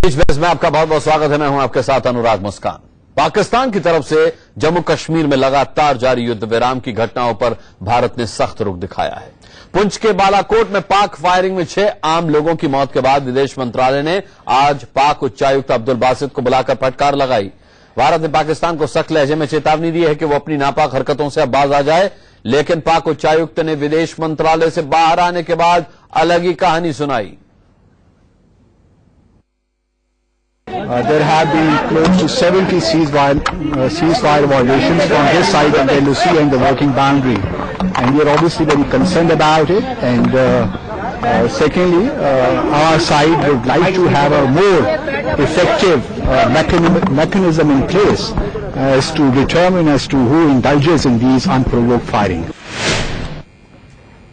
बीच बहस में आपका बहुत बहुत स्वागत है। मैं हूं आपके साथ अनुराग मुस्कान। पाकिस्तान की तरफ से जम्मू कश्मीर में लगातार जारी युद्ध विराम की घटनाओं पर भारत ने सख्त रुख दिखाया है। पुंछ के बालाकोट में पाक फायरिंग में 6 आम लोगों की मौत के बाद विदेश मंत्रालय ने आज पाक उच्चायुक्त अब्दुल बासित को बुलाकर फटकार लगाई। भारत ने पाकिस्तान को सख्त लहजे में चेतावनी दी है कि वो अपनी नापाक हरकतों से अब बाज आ जाए, लेकिन पाक उच्चायुक्त ने विदेश मंत्रालय से बाहर आने के बाद अलग ही कहानी सुनाई। There have been close to 70 ceasefire violations from this side of the LOC and the working boundary, and we are obviously very concerned about it. And secondly, our side would like to have a more effective mechanism in place as to determine as to who indulges in these unprovoked firing.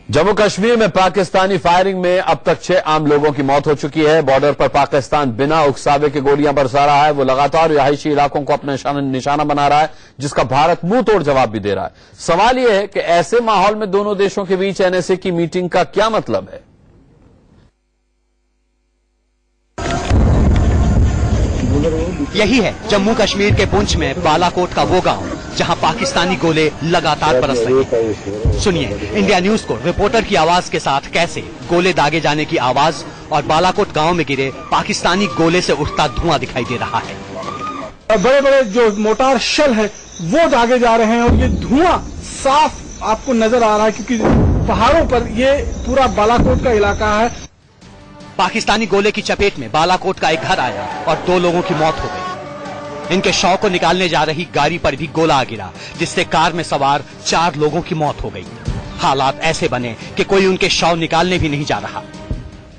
Jammu Kashmir में Pakistani firing में अब तक 6 आम लोगों की मौत हो चुकी है। बॉर्डर पर पाकिस्तान बिना उकसावे के गोलियां बरसा रहा है। वो लगातार रिहायशी इलाकों को अपने निशाना बना रहा है, जिसका भारत मुंह तोड़ जवाब भी दे रहा है। सवाल यह है कि ऐसे माहौल में दोनों देशों के बीच एनएसए की मीटिंग का क्या मतलब है। यही है जम्मू कश्मीर के पुंछ में बालाकोट का वो गांव जहां पाकिस्तानी गोले लगातार बरस रहे हैं। सुनिए इंडिया न्यूज को रिपोर्टर की आवाज के साथ कैसे गोले दागे जाने की आवाज और बालाकोट गांव में गिरे पाकिस्तानी गोले से उठता धुआं दिखाई दे रहा है। बड़े बड़े जो मोटार शेल है वो दागे जा रहे हैं और ये धुआं साफ आपको नजर आ रहा है, क्योंकि पहाड़ों पर ये पूरा बालाकोट का इलाका है। पाकिस्तानी गोले की चपेट में बालाकोट का एक घर आया और 2 लोगों की मौत हो गई। इनके शव को निकालने जा रही गाड़ी पर भी गोला आ गिरा, जिससे कार में सवार 4 लोगों की मौत हो गई। हालात ऐसे बने कि कोई उनके शव निकालने भी नहीं जा रहा।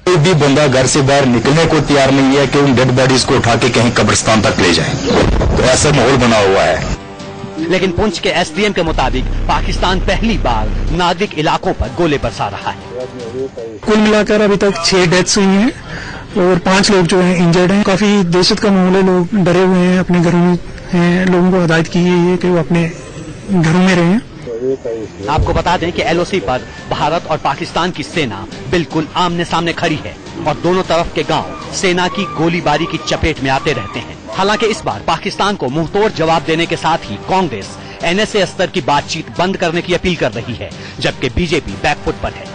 कोई भी बंदा घर से बाहर निकलने को तैयार नहीं है कि उन डेड बॉडीज को उठा के कहीं कब्रिस्तान तक ले जाएं। तो ऐसा माहौल बना हुआ है। लेकिन पुंछ के एसडीएम के मुताबिक पाकिस्तान पहली बार नागरिक इलाकों पर गोले बरसा रहा है। कुल मिलाकर अभी तक 6 डेथ्स हुई हैं और 5 लोग जो हैं इंजर्ड हैं। काफी दहशत का माहौल है, लोग डरे हुए हैं, अपने घरों में हैं। लोगों को हिदायत की गई है कि वो अपने घरों में रहें। आपको बता दें कि एलओसी पर भारत और पाकिस्तान की सेना बिल्कुल आमने सामने खड़ी है और दोनों तरफ के गांव सेना की गोलीबारी की चपेट में आते रहते हैं। हालांकि इस बार पाकिस्तान को मुंहतोड़ जवाब देने के साथ ही कांग्रेस एनएसए स्तर की बातचीत बंद करने की अपील कर रही है, जबकि बीजेपी बैकफुट पर है।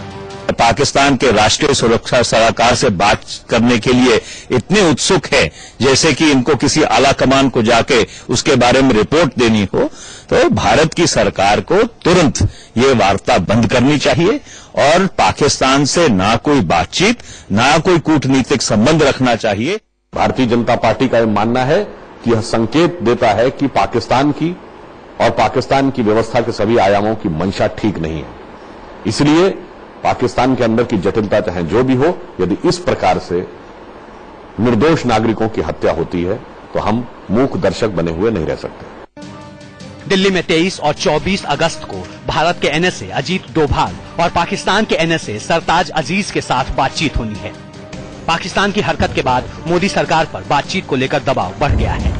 पाकिस्तान के राष्ट्रीय सुरक्षा सलाहकार से बात करने के लिए इतने उत्सुक है जैसे कि इनको किसी आला कमान को जाके उसके बारे में रिपोर्ट देनी हो। तो भारत की सरकार को तुरंत ये वार्ता बंद करनी चाहिए और पाकिस्तान से ना कोई बातचीत ना कोई कूटनीतिक संबंध रखना चाहिए। भारतीय जनता पार्टी का यह मानना है कि यह संकेत देता है कि पाकिस्तान की और पाकिस्तान की व्यवस्था के सभी आयामों की मंशा ठीक नहीं है। इसलिए पाकिस्तान के अंदर की जटिलता चाहे जो भी हो, यदि इस प्रकार से निर्दोष नागरिकों की हत्या होती है तो हम मूक दर्शक बने हुए नहीं रह सकते। दिल्ली में 23 और 24 अगस्त को भारत के एनएसए अजीत डोभाल और पाकिस्तान के एनएसए सरताज अजीज के साथ बातचीत होनी है। पाकिस्तान की हरकत के बाद मोदी सरकार पर बातचीत को लेकर दबाव बढ़ गया है।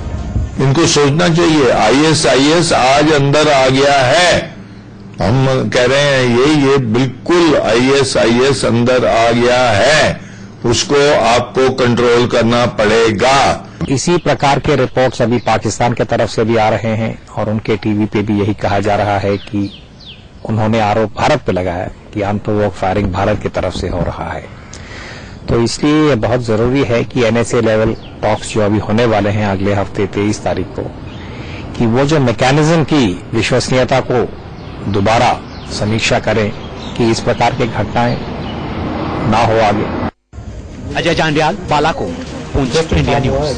इनको सोचना चाहिए आईएसआईएस आज अंदर आ गया है। हम कह रहे हैं ये बिल्कुल आईएसआईएस अंदर आ गया है, उसको आपको कंट्रोल करना पड़ेगा। इसी प्रकार के रिपोर्ट्स अभी पाकिस्तान की तरफ से भी आ रहे हैं और उनके टीवी पे भी यही कहा जा रहा है कि उन्होंने आरोप भारत पे लगाया कि अनप्रोवोक्ड फायरिंग भारत की तरफ से हो रहा है। तो इसलिए बहुत जरूरी है कि एनएसए लेवल टॉक्स जो अभी होने वाले हैं अगले हफ्ते 23 तारीख को, कि वो जो मैकेनिज्म की विश्वसनीयता को दोबारा समीक्षा करें कि इस प्रकार की घटनाएं ना हो आगे। Ajay Jandiyal, Balakot, Poonch, India news.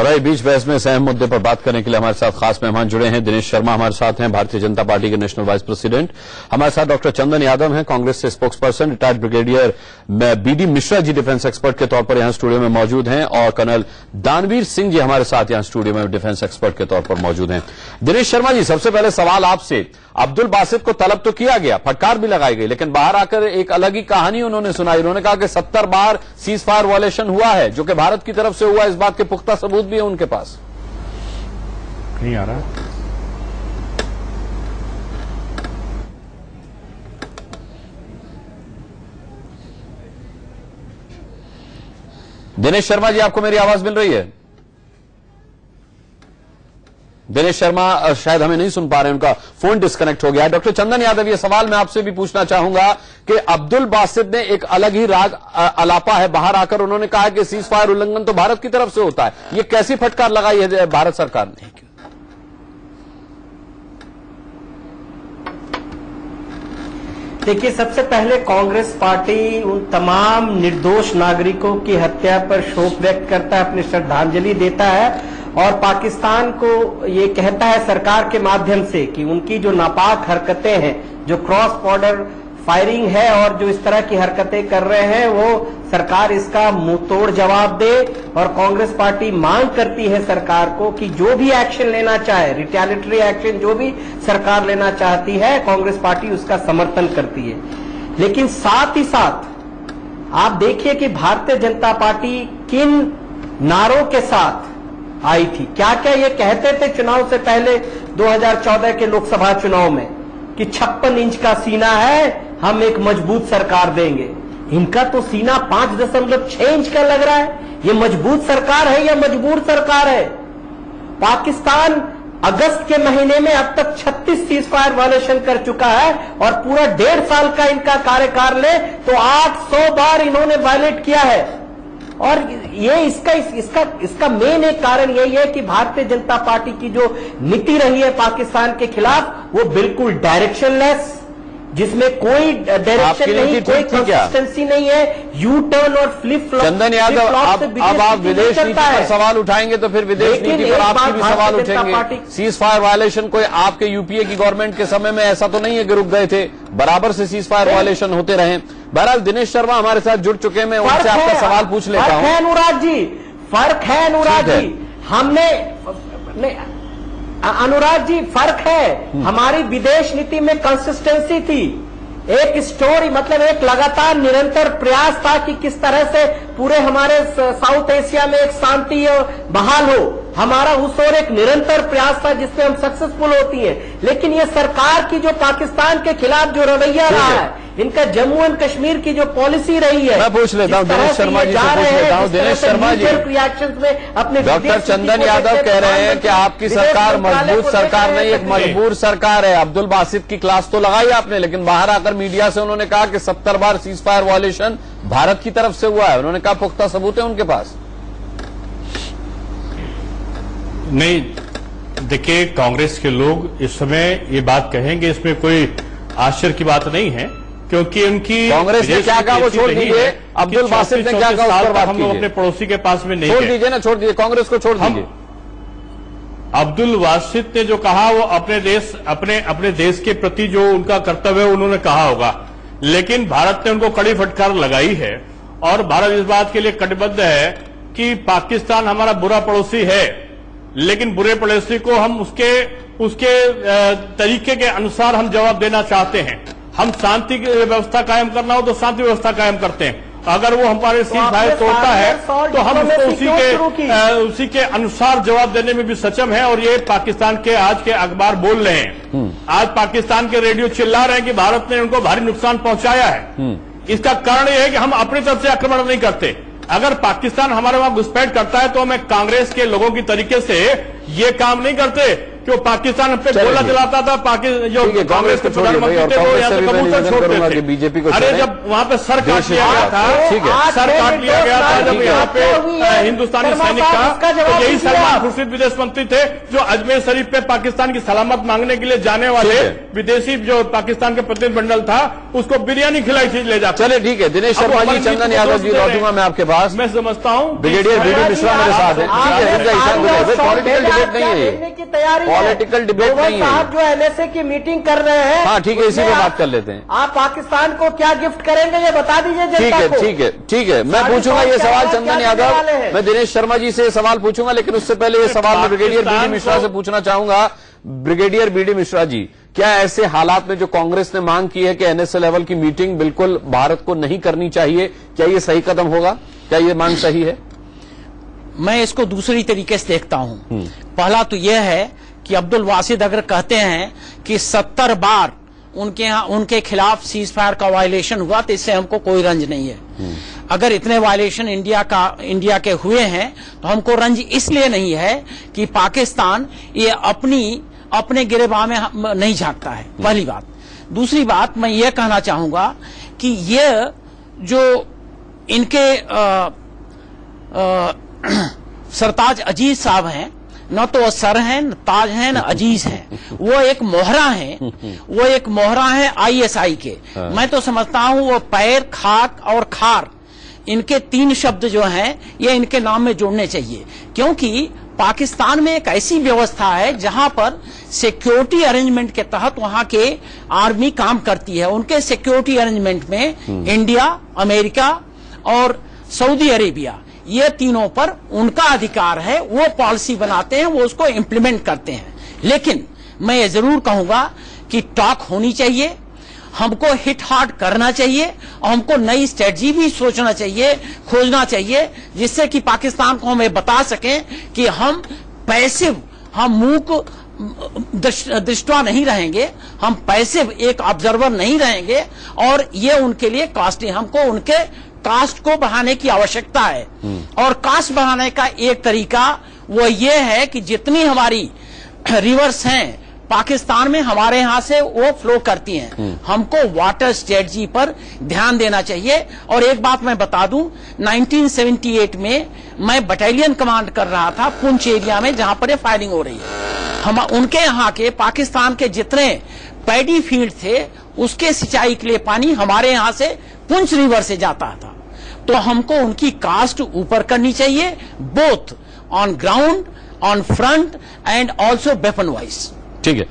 और बीच बहस में अहम मुद्दे पर बात करने के लिए हमारे साथ खास मेहमान जुड़े हैं। दिनेश शर्मा हमारे साथ हैं, भारतीय जनता पार्टी के नेशनल वाइस प्रेसिडेंट। हमारे साथ डॉक्टर चंदन यादव हैं, कांग्रेस से spokesperson. Retired brigadier BD Mishra ji defence expert के तौर पर यहां स्टूडियो में मौजूद हैं और कर्नल दानवीर सिंह जी हमारे साथ यहां स्टूडियो में डिफेंस एक्सपर्ट के तौर पर मौजूद हैं। दिनेश शर्मा जी, सबसे पहले सवाल आपसे। अब्दुल बासित को तलब तो किया गया, फटकार भी लगाई गई, लेकिन बाहर आकर एक अलग ही कहानी उन्होंने सुनाई। उन्होंने कहा कि 70 बार सीज फायर वायलेशन हुआ है, जो कि भारत की तरफ से हुआ, इस बात के पुख्ता सबूत भी है उनके पास। नहीं आ रहा। दिनेश शर्मा जी, आपको मेरी आवाज मिल रही है? दिनेश शर्मा शायद हमें नहीं सुन पा रहे, उनका फोन डिस्कनेक्ट हो गया है। डॉक्टर चंदन यादव, ये सवाल मैं आपसे भी पूछना चाहूंगा कि अब्दुल बासित ने एक अलग ही राग अलापा है, बाहर आकर उन्होंने कहा कि सीज फायर उल्लंघन तो भारत की तरफ से होता है। ये कैसी फटकार लगाई है भारत सरकार ने? देखिए, सबसे पहले कांग्रेस पार्टी उन तमाम निर्दोष नागरिकों की हत्या पर शोक व्यक्त करता है, अपनी श्रद्धांजलि देता है और पाकिस्तान को ये कहता है सरकार के माध्यम से कि उनकी जो नापाक हरकतें हैं, जो क्रॉस बॉर्डर फायरिंग है और जो इस तरह की हरकतें कर रहे हैं, वो सरकार इसका मुंहतोड़ जवाब दे। और कांग्रेस पार्टी मांग करती है सरकार को कि जो भी एक्शन लेना चाहे, रिटेलिटरी एक्शन जो भी सरकार लेना चाहती है, कांग्रेस पार्टी उसका समर्थन करती है। लेकिन साथ ही साथ आप देखिए कि भारतीय जनता पार्टी किन नारों के साथ आई थी, क्या क्या ये कहते थे चुनाव से पहले 2014 के लोकसभा चुनाव में कि 56 इंच का सीना है, हम एक मजबूत सरकार देंगे। इनका तो सीना 5.6 इंच का लग रहा है। ये मजबूत सरकार है या मजबूर सरकार है? पाकिस्तान अगस्त के महीने में अब तक 36 सीज फायर वायलेशन कर चुका है और पूरा 1.5 साल का इनका कार्यकाल ले तो 800 बार इन्होंने वायलेट किया है। और ये इसका मेन एक कारण यही है कि भारतीय जनता पार्टी की जो नीति रही है पाकिस्तान के खिलाफ, वो बिल्कुल डायरेक्शनलेस, जिसमें कोई डायरेक्शन नहीं, कोई कंसिस्टेंसी नहीं है, यू टर्न और फ्लिप फ्लॉप। चंदन यादव, अब आप विदेश नीति पर सवाल उठाएंगे तो फिर विदेश नीति पर आपके भी सवाल उठेंगे। सीज फायर वायलेशन कोई आपके यूपीए की गवर्नमेंट के समय में ऐसा तो नहीं है कि रुक गए थे, बराबर से सीज फायर वायलेशन होते रहे। बहरहाल दिनेश शर्मा हमारे साथ जुड़ चुके हैं, मैं उनसे आपका सवाल पूछ लेता हूं। अनुराग जी, फर्क है अनुराग जी, अनुराग जी फर्क है। हमारी विदेश नीति में कंसिस्टेंसी थी, एक स्टोरी, मतलब एक लगातार निरंतर प्रयास था कि किस तरह से पूरे हमारे साउथ एशिया में एक शांति बहाल हो। हमारा उस और एक निरंतर प्रयास था जिसमें हम सक्सेसफुल होती हैं। लेकिन ये सरकार की जो पाकिस्तान के खिलाफ जो रवैया रहा है, इनका जम्मू एंड कश्मीर की जो पॉलिसी रही है, मैं पूछ लेता हूं दिनेश शर्मा जी से, पूछ लेता हूं दिनेश शर्मा जी, रिएक्शंस में अपने डॉक्टर चंदन यादव कह रहे हैं कि आपकी सरकार मजबूत सरकार नहीं, एक मजबूर सरकार है। अब्दुल बासित की क्लास तो लगाई आपने, लेकिन बाहर आकर मीडिया से उन्होंने कहा कि 70 बार सीज फायर वायलेशन भारत की तरफ से हुआ है। उन्होंने कहा पुख्ता सबूत है उनके पास। नहीं, देखिए, कांग्रेस के लोग इस समय ये बात कहेंगे, इसमें कोई आश्चर्य की बात नहीं है, क्योंकि उनकी कांग्रेस ने क्या कहा वो छोड़ दीजिए, अब्दुल बासित ने क्या कहा उस पर बात हम लोग अपने पड़ोसी के पास में नहीं, छोड़ दीजिए ना, छोड़ दीजिए, कांग्रेस को छोड़ दीजिए। अब्दुल बासित ने जो कहा वो अपने देश के प्रति जो उनका कर्तव्य है उन्होंने कहा होगा, लेकिन भारत ने उनको कड़ी फटकार लगाई है और भारत इस बात के लिए कटिबद्ध है कि पाकिस्तान हमारा बुरा पड़ोसी है, लेकिन बुरे पड़ोसी को हम उसके तरीके के अनुसार हम जवाब देना चाहते हैं। हम शांति की व्यवस्था कायम करना हो तो शांति व्यवस्था कायम करते हैं। अगर वो हमारे सीज फायर तोड़ता है तो हम उसको उसी के अनुसार जवाब देने में भी सक्षम है। और ये पाकिस्तान के आज के अखबार बोल रहे हैं, आज पाकिस्तान के रेडियो चिल्ला रहे हैं कि भारत ने उनको भारी नुकसान पहुंचाया है। इसका कारण यह है कि हम अपनी तरफ से आक्रमण नहीं करते। अगर पाकिस्तान हमारे वहां घुसपैठ करता है तो हमें कांग्रेस के लोगों की तरीके से ये काम नहीं करते कि वो पाकिस्तान पे गोला चलाता था, जो कांग्रेस के प्रधानमंत्री थे वो यहाँ से कबूतर छोड़ते थे। बीजेपी को अरे जब वहां पे सर काट लिया गया था, सर काट लिया गया था जब यहाँ पे हिंदुस्तानी सैनिक का, तो यही सलमान खुर्शीद विदेश मंत्री थे जो अजमेर शरीफ पे पाकिस्तान की सलामत मांगने के लिए जाने वाले विदेशी जो पाकिस्तान के प्रतिनिधिमंडल था उसको बिरयानी खिलाई थी ले जाकर। चले ठीक है, दिनेश शर्मा जी, चंदन यादव जी, लौटूंगा मैं आपके पास। मैं समझता हूँ ब्रिगेडियर बीडी मिश्रा मेरे साथ है। पॉलिटिकल डिबेट नहीं है, पॉलिटिकल डिबेट नहीं है। साहब जो एनएसए की मीटिंग कर रहे हैं, हाँ ठीक है, इसी पे बात कर लेते हैं। आप पाकिस्तान को क्या गिफ्ट करेंगे ये बता दीजिए जनता को। ठीक है, मैं पूछूंगा ये सवाल चंदन यादव, मैं दिनेश शर्मा जी से सवाल पूछूंगा, लेकिन उससे पहले ये सवाल मैं ब्रिगेडियर बीडी मिश्रा से पूछना चाहूंगा। ब्रिगेडियर बीडी मिश्रा जी, क्या ऐसे हालात में जो कांग्रेस ने मांग की है कि एनएसए लेवल की मीटिंग बिल्कुल भारत को नहीं करनी चाहिए, क्या ये सही कदम होगा? क्या ये मांग सही है? मैं इसको दूसरी तरीके से देखता हूं। पहला तो यह है कि अब्दुल बासित अगर कहते हैं कि 70 बार उनके खिलाफ सीज फायर का वायलेशन हुआ तो इससे हमको कोई रंज नहीं है। अगर इतने वायलेशन इंडिया के हुए हैं तो हमको रंज इसलिए नहीं है कि पाकिस्तान ये अपने गिरेबान में नहीं झांकता है, पहली बात। दूसरी बात मैं ये कहना चाहूंगा कि ये जो इनके सरताज अजीज साहब हैं, न तो सर हैं, न ताज हैं, न अजीज हैं, वो एक मोहरा है ISI के। मैं तो समझता हूं वो पैर, खाक और खार, इनके 3 शब्द जो हैं ये इनके नाम में जोड़ने चाहिए, क्योंकि पाकिस्तान में एक ऐसी व्यवस्था है जहां पर सिक्योरिटी अरेंजमेंट के तहत वहां के आर्मी काम करती है। उनके सिक्योरिटी अरेंजमेंट में इंडिया, अमेरिका और सऊदी अरेबिया, ये तीनों पर उनका अधिकार है, वो पॉलिसी बनाते हैं, वो उसको इंप्लीमेंट करते हैं। लेकिन मैं ये जरूर कहूंगा कि टॉक होनी चाहिए, हमको हिट हार्ट करना चाहिए और हमको नई स्ट्रेटजी भी सोचना चाहिए, खोजना चाहिए, जिससे कि पाकिस्तान को हम ये बता सकें कि हम पैसिव, हम मूक दृष्टवा नहीं रहेंगे, हम पैसिव एक ऑब्जर्वर नहीं रहेंगे। और ये उनके लिए कॉस्टली, हमको उनके कास्ट को बढ़ाने की आवश्यकता है। और कास्ट बढ़ाने का एक तरीका वो ये है कि जितनी हमारी रिवर्स हैं पाकिस्तान में, हमारे यहां से वो फ्लो करती हैं, हमको वाटर स्ट्रेटजी पर ध्यान देना चाहिए। और एक बात मैं बता दूं, 1978 में मैं बटालियन कमांड कर रहा था पुंछ एरिया में, जहां पर ये फायरिंग हो रही है। हम उनके यहाँ के पाकिस्तान के जितने पैडी फील्ड थे उसके सिंचाई के लिए पानी हमारे यहां से पुंछ रिवर से जाता था। तो हमको उनकी कास्ट ऊपर करनी चाहिए, both on ground, on front end also weapon wise. ठीक है,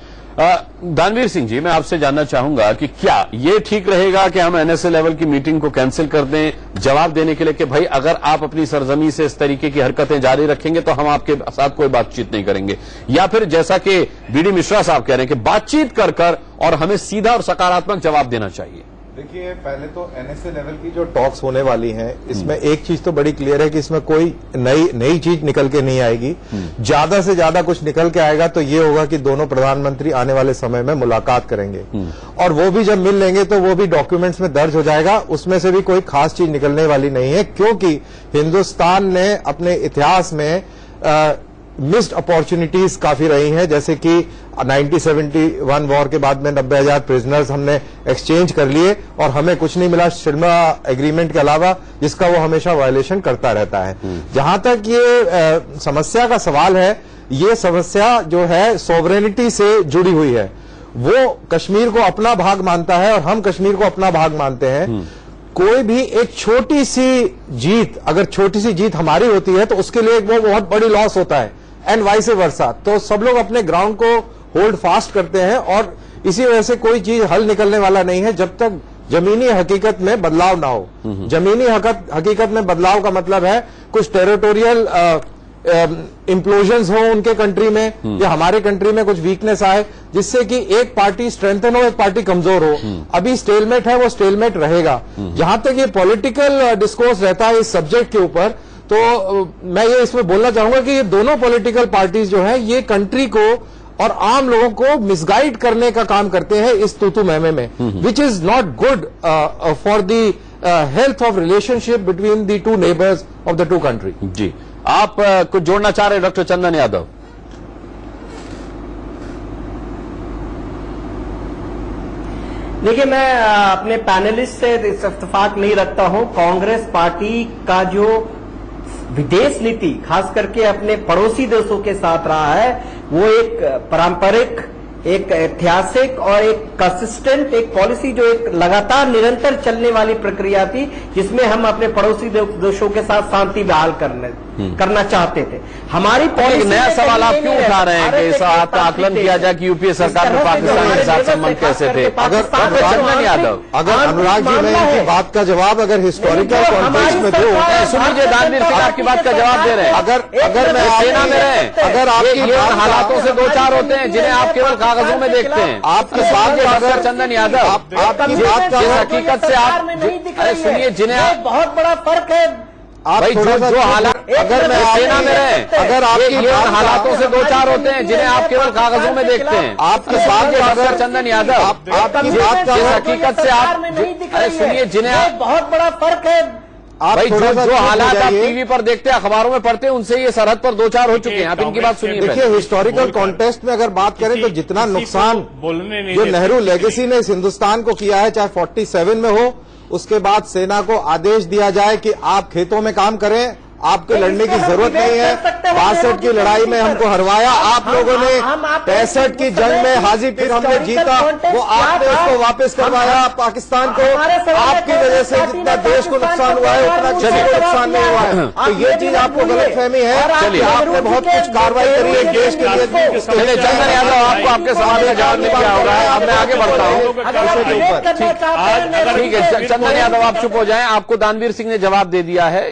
दानवीर सिंह जी, मैं आपसे जानना चाहूंगा कि क्या ये ठीक रहेगा कि हम NSA लेवल की मीटिंग को कैंसिल कर दें, जवाब देने के लिए कि भाई अगर आप अपनी सरजमी से इस तरीके की हरकतें जारी रखेंगे तो हम आपके साथ कोई बातचीत नहीं करेंगे, या फिर जैसा कि BD मिश्रा साहब कह रहे हैं कि बातचीत कर और हमें सीधा और सकारात्मक जवाब देना चाहिए? देखिए, पहले तो NSA लेवल की जो टॉक्स होने वाली हैं, इसमें एक चीज तो बड़ी क्लियर है कि इसमें कोई नई चीज निकल के नहीं आएगी। ज्यादा से ज्यादा कुछ निकल के आएगा तो ये होगा कि दोनों प्रधानमंत्री आने वाले समय में मुलाकात करेंगे, और वो भी जब मिल लेंगे तो वो भी डॉक्यूमेंट्स में दर्ज हो जाएगा। उसमें से भी कोई खास चीज निकलने वाली नहीं है, क्योंकि हिंदुस्तान ने अपने इतिहास में मिस्ड अपॉर्चुनिटीज काफी रही हैं, जैसे कि 1971 वॉर के बाद में 90,000 प्रिजनर्स हमने एक्सचेंज कर लिए और हमें कुछ नहीं मिला शिमला एग्रीमेंट के अलावा, जिसका वो हमेशा वायलेशन करता रहता है। जहां तक ये समस्या का सवाल है, ये समस्या जो है सॉवरेनिटी से जुड़ी हुई है। वो कश्मीर को अपना भाग मानता है और हम कश्मीर को अपना भाग मानते हैं। कोई भी एक छोटी सी जीत, अगर छोटी सी जीत हमारी होती है तो उसके लिए वो बहुत बड़ी लॉस होता है, एंड वाइस वर्सा। तो सब लोग अपने ग्राउंड को होल्ड फास्ट करते हैं और इसी वजह से कोई चीज हल निकलने वाला नहीं है जब तक जमीनी हकीकत में बदलाव ना हो। जमीनी हकीकत में बदलाव का मतलब है कुछ टेरिटोरियल इम्प्लोजन्स हो उनके कंट्री में, या हमारे कंट्री में कुछ वीकनेस आए, जिससे कि एक पार्टी स्ट्रेंथन हो, एक पार्टी कमजोर हो। अभी स्टेलमेट है, वो स्टेलमेट रहेगा। जहां तक ये पॉलिटिकल डिस्कोर्स रहता है इस सब्जेक्ट के ऊपर, तो मैं ये इसमें बोलना चाहूंगा कि ये दोनों पॉलिटिकल पार्टीज जो हैं ये कंट्री को और आम लोगों को मिसगाइड करने का काम करते हैं इस तूतू महमे में, which is not good for the health of relationship between the two neighbours of the two country. जी, आप कुछ जोड़ना चाह रहे हैं डॉक्टर चंदन यादव? देखिए, मैं अपने पैनलिस्ट से इत्तेफाक नहीं रखता हूं। कांग्रेस पार्टी का जो विदेश नीति खास करके अपने पड़ोसी देशों के साथ रहा है, वो एक पारंपरिक, एक ऐतिहासिक और एक कंसिस्टेंट एक पॉलिसी, जो एक लगातार निरंतर चलने वाली प्रक्रिया थी, जिसमें हम अपने पड़ोसी देशों के साथ शांति बहाल करना चाहते थे। हमारी पॉलिसी नया सवाल आप क्यों उठा रहे हैं कि इस आकलन किया जाए कि यूपीए सरकार में पाकिस्तान के साथ संबंध कैसे थे? अगर यादव, अगर अनुराग जी ने इनकी बात का जवाब अगर हिस्टोरिकल कॉन्टेक्स्ट में दो, सुनिए, दानवीर सिंह आपकी बात का जवाब दे रहे हैं। अगर मैं सेना में रहे, अगर आपकी हालातों से 2-4 होते हैं जिन्हें आप केवल कागजों में देखते हैं। आपकी बात डॉक्टर चंदन यादव, आपकी बात जिस हकीकत से आप सुनिए, जिन्हें बहुत बड़ा फर्क है। आप जो हालात, अगर मैं सेना में रहे, अगर आपकी हालातों से 2-4 होते हैं जिन्हें आप केवल कागजों में देखते हैं। आपकी बात डॉक्टर चंदन यादव, आपकी बात जिस हकीकत से आप सुनिए, जिन्हें बहुत बड़ा फर्क है। आप भाई थोड़ा सा जो हालात आप जाइए। टीवी पर देखते हैं, अखबारों में पढ़ते हैं, उनसे ये सरहद पर 2-4 हो चुके हैं। आप इनकी बात सुनिए। देखिए, हिस्टोरिकल कॉन्टेक्स्ट में अगर बात करें तो जितना नुकसान जो नेहरू लेगेसी ने इस हिंदुस्तान को किया है, चाहे 47 में हो, उसके बाद सेना को आदेश दिया जाए कि आप खेतों में काम करें, आपको लड़ने की जरूरत नहीं है। 62 की लड़ाई में हमको हरवाया आप लोगों ने, 65 की जंग में हाजीपुर हमने जीता, वो आपने उसको वापस करवाया पाकिस्तान को। आपकी वजह से जितना देश को नुकसान हुआ है उतना किसी को नुकसान नहीं हुआ है। तो ये चीज आपको गलतफहमी है कि आपने बहुत कुछ कार्रवाई करी है देश के लिए। चलिए चंदन यादव, आपको आपके सवाल का जवाब नहीं दिया होगा। अब मैं आगे बढ़ता हूँ। ठीक है चंदन यादव, आप चुप हो जाएं। आपको दानवीर सिंह ने जवाब दे दिया है।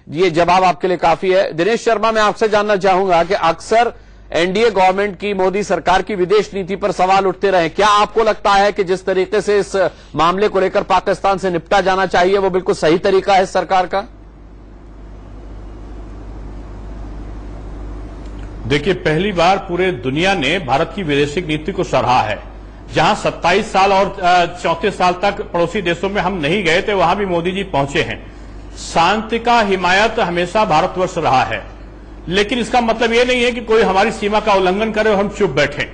ये जवाब आपके लिए काफी है। दिनेश शर्मा, मैं आपसे जानना चाहूंगा कि अक्सर एनडीए गवर्नमेंट की, मोदी सरकार की विदेश नीति पर सवाल उठते रहे। क्या आपको लगता है कि जिस तरीके से इस मामले को लेकर पाकिस्तान से निपटा जाना चाहिए वो बिल्कुल सही तरीका है सरकार का? देखिए, पहली बार पूरे दुनिया ने भारत की विदेशिक नीति को सराहा है। जहां 27 साल और 34 साल तक पड़ोसी देशों में हम नहीं गए थे, वहां भी मोदी जी पहुंचे हैं। शांति का हिमायत हमेशा भारतवर्ष रहा है, लेकिन इसका मतलब यह नहीं है कि कोई हमारी सीमा का उल्लंघन करे और हम चुप बैठे।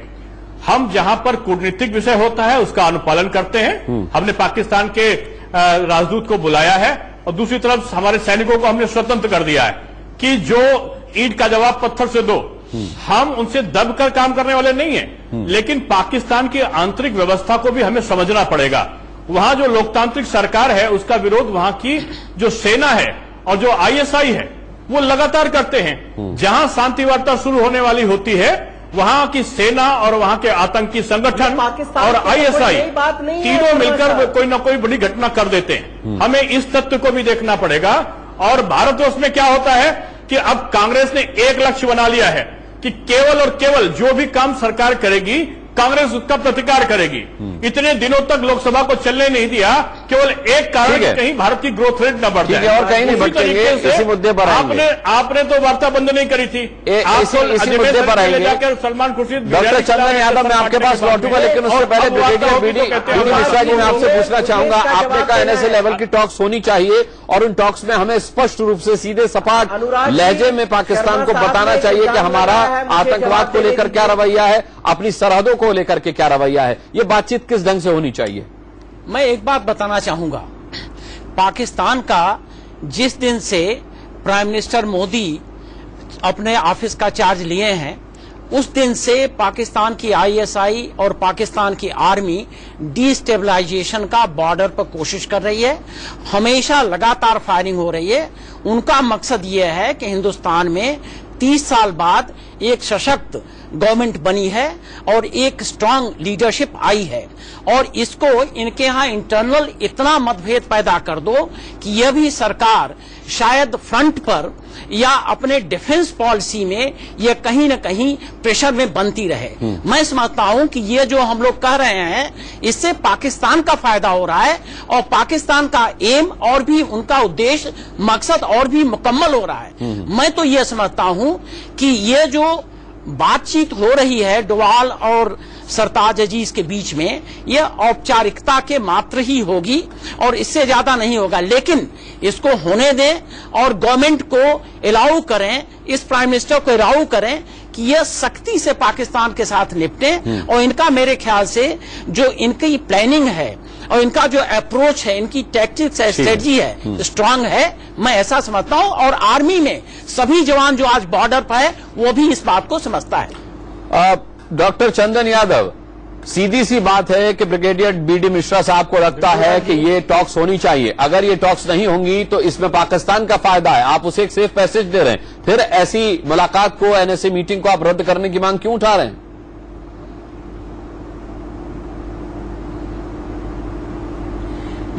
हम जहां पर कूटनीतिक विषय होता है उसका अनुपालन करते हैं। हमने पाकिस्तान के राजदूत को बुलाया है और दूसरी तरफ हमारे सैनिकों को हमने स्वतंत्र कर दिया है कि जो ईंट का जवाब पत्थर से दो। हम उनसे दबकर काम करने वाले नहीं हैं, लेकिन पाकिस्तान की आंतरिक व्यवस्था को भी हमें समझना पड़ेगा। वहां जो लोकतांत्रिक सरकार है उसका विरोध वहां की जो सेना है और जो आईएसआई है वो लगातार करते हैं। जहां शांति वार्ता शुरू होने वाली होती है वहां की सेना और वहां के आतंकी संगठन और आईएसआई तीनों मिलकर कोई ना कोई बड़ी घटना कर देते हैं। हमें इस तथ्य को भी देखना पड़ेगा। और भारतवर्ष में क्या होता है कि अब कांग्रेस ने एक लक्ष्य बना लिया है कि केवल और केवल जो भी काम सरकार करेगी कांग्रेस उसका प्रतिकार करेगी। इतने दिनों तक लोकसभा को चलने नहीं दिया, केवल एक कारण कि कहीं भारत की ग्रोथ रेट न बढ़ जाए। और कहीं नहीं भटकेंगे, इसी मुद्दे पर आपने तो वार्ता बंद नहीं करी थी। इसी मुद्दे पर आएंगे। सलमान खुर्शीद, डॉक्टर चंदन यादव, मैं आपके पास लौटूंगा, लेकिन उससे पहले ब्रिगेडियर बीडी मिश्रा जी, मैं आपसे पूछना चाहूंगा, आपने कहा एनएसए लेवल की टॉक्स होनी चाहिए और उन टॉक्स में हमें स्पष्ट रूप से सीधे सपाट लहजे में पाकिस्तान को बताना चाहिए कि हमारा आतंकवाद को लेकर क्या रवैया है, अपनी सरहदों को लेकर के क्या रवैया है। ये बातचीत किस ढंग से होनी चाहिए? मैं एक बात बताना चाहूंगा, पाकिस्तान का जिस दिन से प्राइम मिनिस्टर मोदी अपने ऑफिस का चार्ज लिए हैं उस दिन से पाकिस्तान की आईएसआई और पाकिस्तान की आर्मी डिस्टेबलाइजेशन का बॉर्डर पर कोशिश कर रही है। हमेशा लगातार फायरिंग हो रही है। उनका मकसद यह है कि हिंदुस्तान में 30 साल बाद एक सशक्त गवर्नमेंट बनी है और एक स्ट्रांग लीडरशिप आई है, और इसको इनके यहां इंटरनल इतना मतभेद पैदा कर दो कि यह भी सरकार शायद फ्रंट पर या अपने डिफेंस पॉलिसी में यह कहीं न कहीं प्रेशर में बनती रहे। मैं समझता हूं कि ये जो हम लोग कह रहे हैं इससे पाकिस्तान का फायदा हो रहा है और पाकिस्तान का एम और भी उनका उद्देश्य मकसद और भी मुकम्मल हो रहा है। मैं तो यह समझता हूं कि ये जो बातचीत हो रही है डोवाल और सरताज अजीज के बीच में, यह औपचारिकता के मात्र ही होगी और इससे ज्यादा नहीं होगा। लेकिन इसको होने दें और गवर्नमेंट को अलाउ करें, इस प्राइम मिनिस्टर को अलाउ करें कि यह सख्ती से पाकिस्तान के साथ निपटें। और इनका मेरे ख्याल से जो इनकी प्लानिंग है और इनका जो अप्रोच है, इनकी टैक्टिक्स है, स्ट्रेटजी है, स्ट्रांग है, मैं ऐसा समझता हूं। और आर्मी में सभी जवान जो आज बॉर्डर पर है वो भी इस बात को समझता है। डॉक्टर चंदन यादव, सीधी सी बात है कि ब्रिगेडियर बीडी मिश्रा साहब को लगता है कि ये टॉक्स होनी चाहिए। अगर ये टॉक्स नहीं होंगी तो इसमें पाकिस्तान का फायदा है। आप उसे एक सेफ पैसेज दे रहे हैं, फिर ऐसी मुलाकात को, एनएसए मीटिंग को आप रद्द करने की मांग क्यों उठा रहे हैं?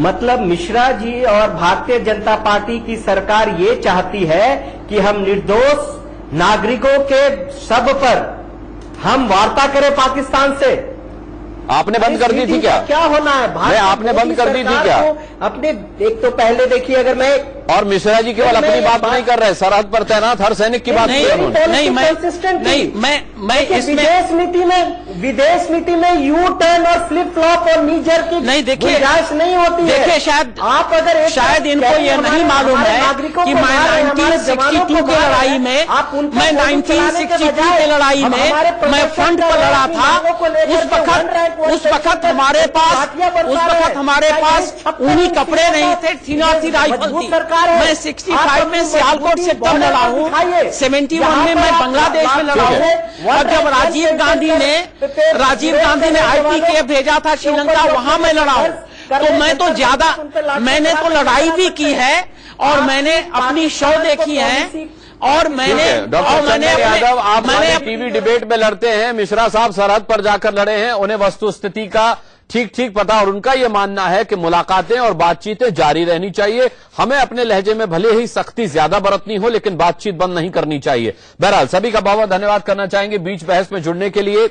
मतलब मिश्रा जी और भारतीय जनता पार्टी की सरकार ये चाहती है कि हम निर्दोष नागरिकों के सब पर हम वार्ता करें पाकिस्तान से। आपने बंद कर दी थी क्या होना है? भारत आपने बंद कर दी थी क्या? अपने एक तो पहले देखिए, अगर मैं और मिश्रा जी केवल अपनी बात नहीं कर रहे, सरहद पर तैनात हर सैनिक की बात नहीं, मैं इसमें विदेश नीति में यू टर्न और फ्लिप फ्लॉप और नी जर्क की नहीं, देखिए गुंजाइश नहीं होती है। देखिए शायद इनको ये नहीं मालूम है कि मैं 1962 की लड़ाई में मैं 1962 की लड़ाई में मैं फ्रंट पर लड़ा था। उस वक्त हमारे पास ऊनी कपड़े नहीं थे, थी राइफल थी। मैं 65 में सियालकोट से तब लड़ा हूँ, 71 में मैं बांग्लादेश में लड़ा हूँ, और जब राजीव गांधी ने IPK भेजा था श्रीलंका, वहां मैं लड़ा हूँ। तो मैं तो मैंने तो लड़ाई भी की है और मैंने अपनी शो देखी है और मैंने डॉक्टर चंदन यादव, आप टीवी डिबेट में लड़ते हैं, मिश्रा साहब सरहद पर जाकर लड़े हैं, उन्हें वस्तुस्थिति का ठीक पता, और उनका यह मानना है कि मुलाकातें और बातचीतें जारी रहनी चाहिए। हमें अपने लहजे में भले ही सख्ती ज्यादा बरतनी हो, लेकिन बातचीत बंद नहीं करनी चाहिए। बहरहाल सभी का बहुत बहुत धन्यवाद करना चाहेंगे बीच बहस में जुड़ने के लिए।